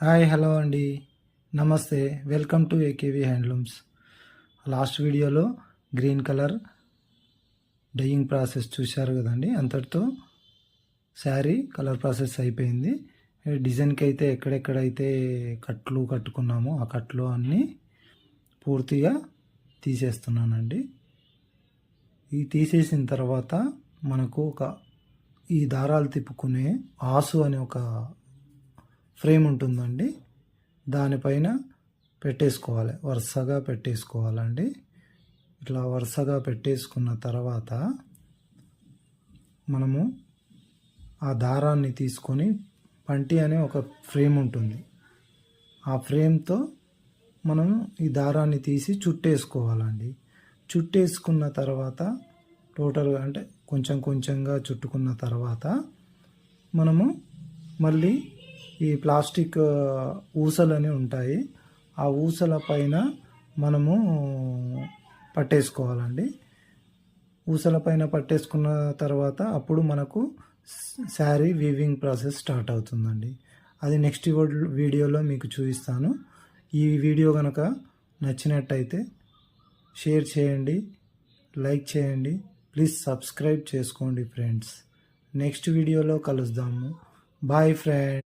Hi hello అండి. నమస్తే. Welcome to AKV handlooms. Last వీడియోలో గ్రీన్ కలర్ డైయింగ్ ప్రాసెస్ చూశారు కదండి. అంతటితో శారీ కలర్ ప్రాసెస్ అయిపోయింది. డిజైన్కి అయితే ఎక్కడెక్కడైతే కట్లు కట్టుకున్నామో ఆ కట్లు అన్నీ పూర్తిగా తీసేస్తున్నానండి. ఈ తీసేసిన తర్వాత మనకు ఈ దారాలు తిప్పుకునే ఆసు అనే ఒక ఫ్రేమ్ ఉంటుందండి. దానిపైన పెట్టేసుకోవాలి, వరుసగా పెట్టేసుకోవాలండి. ఇట్లా వరుసగా పెట్టేసుకున్న తర్వాత మనము ఆ దారాన్ని తీసుకొని పంటి అనే ఒక ఫ్రేమ్ ఉంటుంది. ఆ ఫ్రేమ్తో మనం ఈ దారాన్ని తీసి చుట్టేసుకోవాలండి. చుట్టేసుకున్న తర్వాత టోటల్గా అంటే కొంచెం కొంచెంగా చుట్టుకున్న తర్వాత మనము మళ్ళీ ఈ ప్లాస్టిక్ ఊసలని ఉంటాయి, ఆ ఊసల పైన మనము పట్టేసుకోవాలండి. ఊసల పైన పట్టేసుకున్న తర్వాత అప్పుడు మనకు శారీ వీవింగ్ ప్రాసెస్ స్టార్ట్ అవుతుందండి. అది నెక్స్ట్ వీడియోలో మీకు చూపిస్తాను. ఈ వీడియో కనుక నచ్చినట్టయితే షేర్ చేయండి, లైక్ చేయండి, ప్లీజ్ సబ్స్క్రైబ్ చేసుకోండి ఫ్రెండ్స్. నెక్స్ట్ వీడియోలో కలుద్దాము. Bye friends.